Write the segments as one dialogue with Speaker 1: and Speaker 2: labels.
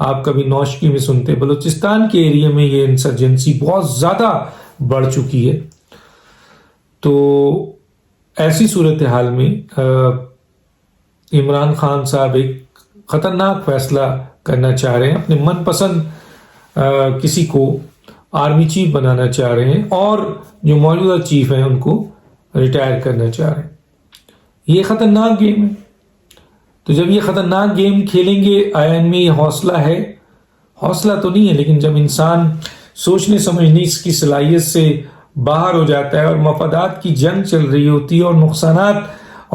Speaker 1: آپ کبھی نوشکی میں سنتے، بلوچستان کے ایریے میں یہ انسرجنسی بہت زیادہ بڑھ چکی ہے. تو ایسی صورتحال میں عمران خان صاحب ایک خطرناک فیصلہ کرنا چاہ رہے ہیں، اپنے من پسند کسی کو آرمی چیف بنانا چاہ رہے ہیں اور جو موجودہ چیف ہیں ان کو ریٹائر کرنا چاہ رہے ہیں. یہ خطرناک گیم ہے. تو جب یہ خطرناک گیم کھیلیں گے، آئین میں یہ حوصلہ ہے، حوصلہ تو نہیں ہے، لیکن جب انسان سوچنے سمجھنے اس کی صلاحیت سے باہر ہو جاتا ہے اور مفادات کی جنگ چل رہی ہوتی ہے اور نقصانات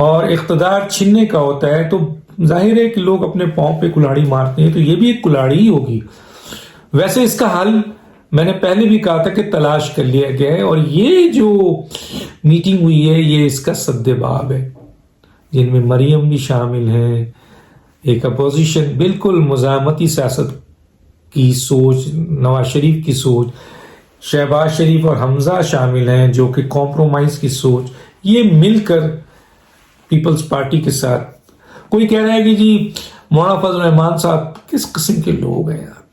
Speaker 1: اور اقتدار چھننے کا ہوتا ہے، تو ظاہر ہے کہ لوگ اپنے پاؤں پہ کلاڑی مارتے ہیں. تو یہ بھی ایک کلاڑی ہی ہوگی. ویسے اس کا حل میں نے پہلے بھی کہا تھا کہ تلاش کر لیا گیا ہے، اور یہ جو میٹنگ ہوئی ہے یہ اس کا سد باب ہے، جن میں مریم بھی شامل ہیں، ایک اپوزیشن بالکل مزاحمتی سیاست کی سوچ، نواز شریف کی سوچ، شہباز شریف اور حمزہ شامل ہیں جو کہ کمپرومائز کی سوچ، یہ مل کر پیپلز پارٹی کے ساتھ. کوئی کہہ رہا ہے کہ جی مولانا فضل الرحمان صاحب کس قسم کے لوگ ہیں یار.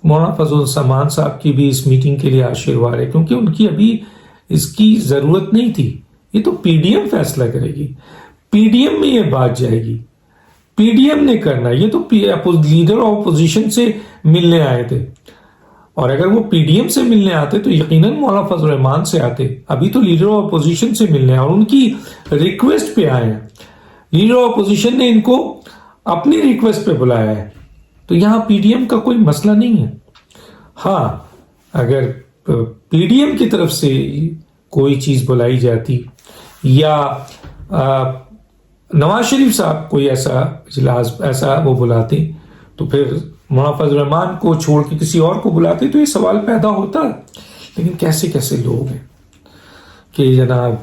Speaker 1: مولانا فضل الرحمان صاحب کی بھی اس میٹنگ کے لیے آشیرواد ہے، کیونکہ ان کی ابھی اس کی ضرورت نہیں تھی. یہ تو پی ڈی ایم فیصلہ کرے گی، پی ڈی ایم میں یہ بات جائے گی، پی ڈی ایم نے کرنا. یہ تو لیڈر آف اپوزیشن سے ملنے آئے تھے، اور اگر وہ پی ڈی ایم سے ملنے آتے تو یقیناً مولانا فضل الرحمان سے آتے. ابھی تو لیڈر آف اپوزیشن سے ملنے ہیں اور ان کی ریکویسٹ پہ آئے ہیں. لیڈر آف اپوزیشن نے ان کو اپنی ریکویسٹ پہ بلایا ہے. تو یہاں پی ڈی ایم کا کوئی مسئلہ نہیں ہے. ہاں اگر پی ڈی ایم کی طرف سے کوئی چیز بلائی جاتی یا نواز شریف صاحب کوئی ایسا اجلاس ایسا وہ بلاتے تو پھر مولانا فضل الرحمان کو چھوڑ کے کسی اور کو بلاتے تو یہ سوال پیدا ہوتا. لیکن کیسے کیسے لوگ ہیں کہ جناب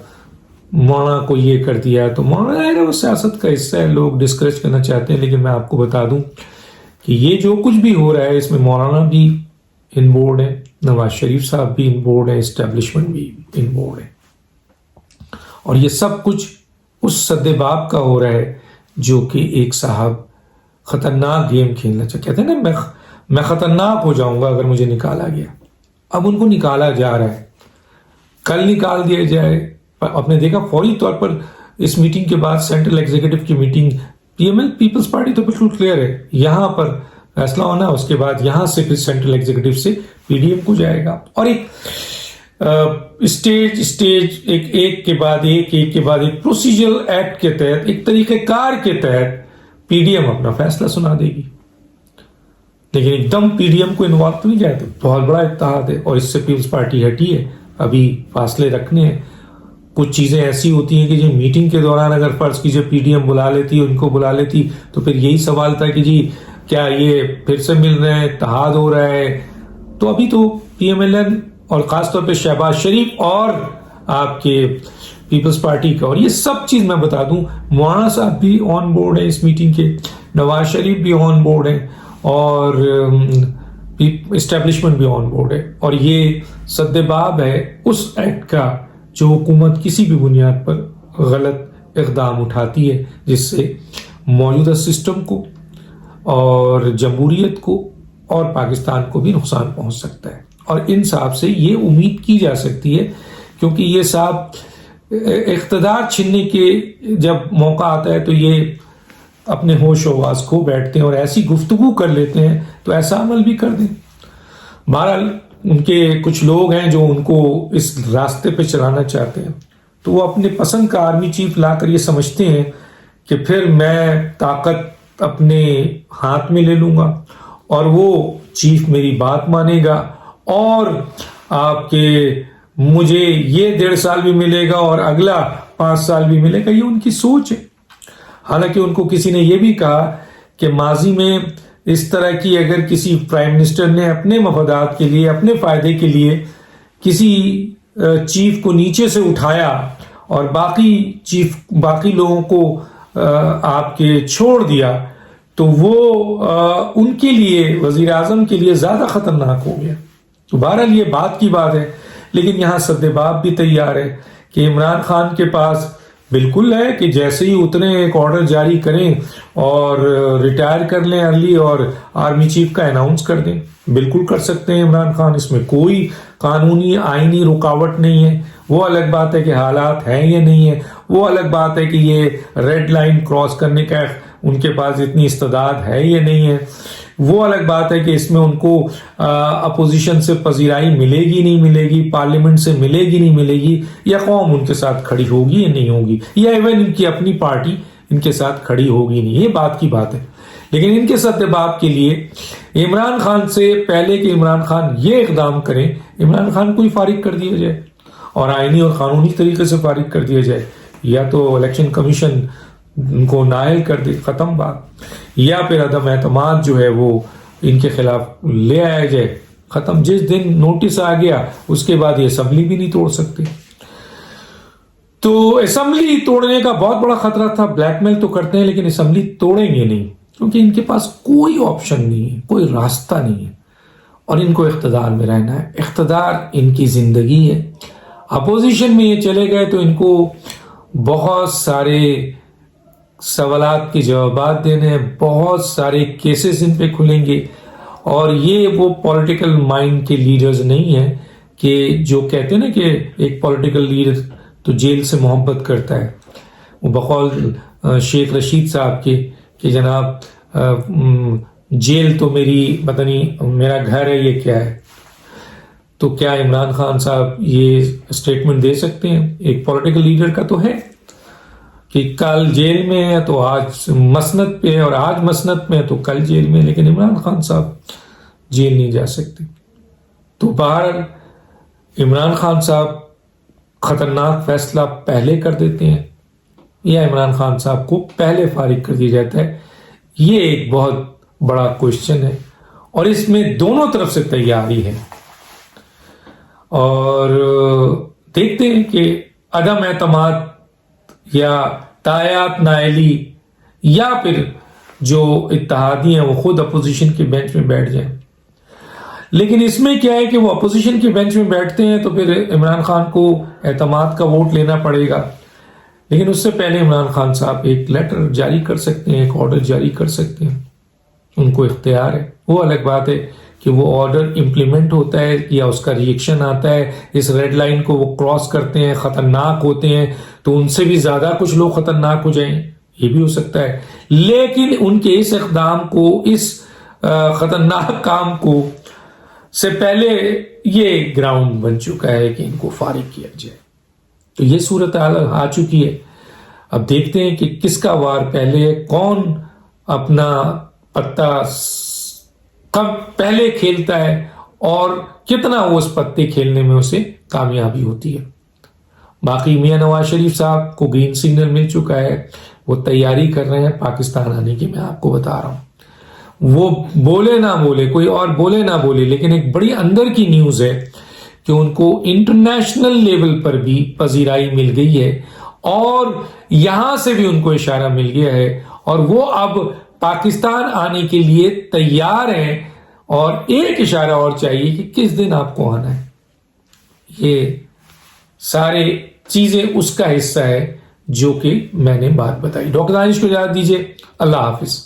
Speaker 1: مولانا کو یہ کر دیا. تو مولانا وہ سیاست کا حصہ ہے، لوگ ڈسکریج کرنا چاہتے ہیں. لیکن میں آپ کو بتا دوں کہ یہ جو کچھ بھی ہو رہا ہے اس میں مولانا بھی ان بورڈ ہے، نواز شریف صاحب بھی ان بورڈ ہے، اسٹیبلشمنٹ بھی ان بورڈ ہے. اور یہ سب کچھ اس سد باب کا ہو رہا ہے جو کہ ایک صاحب خطرناک گیم کھیلنا چاہتے ہیں نا. میں خطرناک ہو جاؤں گا اگر مجھے نکالا گیا. اب ان کو نکالا جا رہا ہے، کل نکال دیا جائے. آپ نے دیکھا فوری طور پر اس میٹنگ کے بعد سینٹرل ایگزیکٹو کی meeting, P M L Peoples Party تو بالکل کلیئر ہے، یہاں پر فیصلہ ہونا، اس کے بعد یہاں سے پھر سینٹرل ایگزیکٹو سے پی ڈی ایم کو جائے گا. اور ایک اسٹیج ایک کے بعد ایک کے بعد ایک پروسیجرل ایکٹ کے تحت، ایک طریقہ کار کے تحت پی ڈی ایم اپنا فیصلہ سنا دے گی. لیکن ایک دم پی ڈی ایم کو انوالو تو نہیں جائے. تو بہت بڑا اتحاد ہے اور اس سے پیپلز پارٹی ہٹی ہے. ابھی فاصلے رکھنے ہیں. کچھ چیزیں ایسی ہوتی ہیں کہ جی میٹنگ کے دوران اگر فرض کیجیے پی ڈی ایم بلا لیتی، ان کو بلا لیتی، تو پھر یہی سوال تھا کہ جی کیا یہ پھر سے مل رہے ہیں، اتحاد ہو رہا ہے. تو ابھی تو پی ایم ایل این اور خاص طور پہ شہباز شریف اور آپ کے پیپلز پارٹی کا، اور یہ سب چیز میں بتا دوں مولانا صاحب بھی آن بورڈ ہیں اس میٹنگ کے، نواز شریف بھی آن بورڈ ہیں، اور اسٹیبلشمنٹ بھی آن بورڈ ہے. اور یہ سد باب ہے اس ایکٹ کا جو حکومت کسی بھی بنیاد پر غلط اقدام اٹھاتی ہے، جس سے موجودہ سسٹم کو اور جمہوریت کو اور پاکستان کو بھی نقصان پہنچ سکتا ہے. اور ان صاحب سے یہ امید کی جا سکتی ہے، کیونکہ یہ صاحب اقتدار چھیننے کے جب موقع آتا ہے تو یہ اپنے ہوش و حواس کھو بیٹھتے ہیں اور ایسی گفتگو کر لیتے ہیں تو ایسا عمل بھی کر دیں. بہرحال ان کے کچھ لوگ ہیں جو ان کو اس راستے پہ چلانا چاہتے ہیں، تو وہ اپنے پسند کا آرمی چیف لا کر یہ سمجھتے ہیں کہ پھر میں طاقت اپنے ہاتھ میں لے لوں گا اور وہ چیف میری بات مانے گا، اور آپ کے مجھے یہ 1.5 سال بھی ملے گا اور اگلا 5 سال بھی ملے گا. یہ ان کی سوچ ہے. حالانکہ ان کو کسی نے یہ بھی کہا کہ ماضی میں اس طرح کی اگر کسی پرائم منسٹر نے اپنے مفادات کے لیے، اپنے فائدے کے لیے کسی چیف کو نیچے سے اٹھایا اور باقی لوگوں کو آپ کے چھوڑ دیا، تو وہ ان کے لیے، وزیر اعظم کے لیے زیادہ خطرناک ہو گیا. تو بہرحال یہ بات کی بات ہے. لیکن یہاں سد باب بھی تیار ہے کہ عمران خان کے پاس بالکل ہے کہ جیسے ہی اتنے ایک آرڈر جاری کریں اور ریٹائر کر لیں ارلی اور آرمی چیف کا اناؤنس کر دیں، بالکل کر سکتے ہیں عمران خان، اس میں کوئی قانونی آئینی رکاوٹ نہیں ہے۔ وہ الگ بات ہے کہ حالات ہیں یا نہیں ہے، وہ الگ بات ہے کہ یہ ریڈ لائن کراس کرنے کا ان کے پاس اتنی استعداد ہے یا نہیں ہے، وہ الگ بات ہے کہ اس میں ان کو اپوزیشن سے پذیرائی ملے گی نہیں ملے گی، پارلیمنٹ سے ملے گی نہیں ملے گی، یا قوم ان کے ساتھ کھڑی ہوگی یا نہیں ہوگی، یا ایون ان کی اپنی پارٹی ان کے ساتھ کھڑی ہوگی نہیں، یہ بات کی بات ہے۔ لیکن ان کے سد باب کے لیے عمران خان سے پہلے کہ عمران خان یہ اقدام کریں، عمران خان کو ہی فارغ کر دیا جائے اور آئینی اور قانونی طریقے سے فارغ کر دیا جائے، یا تو الیکشن کمیشن ان کو نائل کر دے، ختم بات، یا پھر عدم اعتماد جو ہے وہ ان کے خلاف لے آیا جائے، ختم۔ جس دن نوٹس آ گیا اس کے بعد یہ اسمبلی بھی نہیں توڑ سکتے۔ تو اسمبلی توڑنے کا بہت بڑا خطرہ تھا، بلیک میل تو کرتے ہیں لیکن اسمبلی توڑیں گے نہیں، کیونکہ ان کے پاس کوئی آپشن نہیں ہے، کوئی راستہ نہیں ہے، اور ان کو اقتدار میں رہنا ہے، اقتدار ان کی زندگی ہے۔ اپوزیشن میں یہ چلے گئے تو ان کو بہت سارے سوالات کے جوابات دینے ہیں، بہت سارے کیسز ان پہ کھلیں گے، اور یہ وہ پولیٹیکل مائنڈ کے لیڈرز نہیں ہیں کہ جو کہتے ہیں نا کہ ایک پولیٹیکل لیڈر تو جیل سے محبت کرتا ہے، وہ بقول شیخ رشید صاحب کے کہ جناب جیل تو میری پتہ نہیں میرا گھر ہے، یہ کیا ہے؟ تو کیا عمران خان صاحب یہ اسٹیٹمنٹ دے سکتے ہیں؟ ایک پولیٹیکل لیڈر کا تو ہے کہ کل جیل میں ہے تو آج مسند پہ ہے، اور آج مسند میں ہے تو کل جیل میں، لیکن عمران خان صاحب جیل نہیں جا سکتے۔ تو باہر عمران خان صاحب خطرناک فیصلہ پہلے کر دیتے ہیں یا عمران خان صاحب کو پہلے فارغ کر دیا جاتا ہے، یہ ایک بہت بڑا کوشچن ہے، اور اس میں دونوں طرف سے تیاری ہے۔ اور دیکھتے ہیں کہ عدم اعتماد یا تایات نائلی یا پھر جو اتحادی ہیں وہ خود اپوزیشن کے بینچ میں بیٹھ جائیں۔ لیکن اس میں کیا ہے کہ وہ اپوزیشن کے بینچ میں بیٹھتے ہیں تو پھر عمران خان کو اعتماد کا ووٹ لینا پڑے گا، لیکن اس سے پہلے عمران خان صاحب ایک لیٹر جاری کر سکتے ہیں، ایک آرڈر جاری کر سکتے ہیں، ان کو اختیار ہے۔ وہ الگ بات ہے کہ وہ آرڈر امپلیمنٹ ہوتا ہے یا اس کا ریئیکشن آتا ہے، اس ریڈ لائن کو وہ کراس کرتے ہیں، خطرناک ہوتے ہیں تو ان سے بھی زیادہ کچھ لوگ خطرناک ہو جائیں، یہ بھی ہو سکتا ہے۔ لیکن ان کے اس اقدام کو، اس خطرناک کام کو سے پہلے یہ گراؤنڈ بن چکا ہے کہ ان کو فارغ کیا جائے۔ تو یہ صورتحال آ چکی ہے، اب دیکھتے ہیں کہ کس کا وار پہلے ہے، کون اپنا پتا کب پہلے کھیلتا ہے اور کتنا وہ اس پتے کھیلنے میں اسے کامیابی ہوتی ہے۔ باقی میاں نواز شریف صاحب کو گرین سگنل مل چکا ہے، وہ تیاری کر رہے ہیں پاکستان آنے کی، میں آپ کو بتا رہا ہوں، وہ بولے نہ بولے، کوئی اور بولے نہ بولے، لیکن ایک بڑی اندر کی نیوز ہے کہ ان کو انٹرنیشنل لیول پر بھی پذیرائی مل گئی ہے، اور یہاں سے بھی ان کو اشارہ مل گیا ہے، اور وہ اب پاکستان آنے کے لیے تیار ہیں، اور ایک اشارہ اور چاہیے کہ کس دن آپ کو آنا ہے۔ یہ سارے چیزیں اس کا حصہ ہے جو کہ میں نے بات بتائی۔ ڈاکٹر دانش کو اجازت دیجیے، اللہ حافظ۔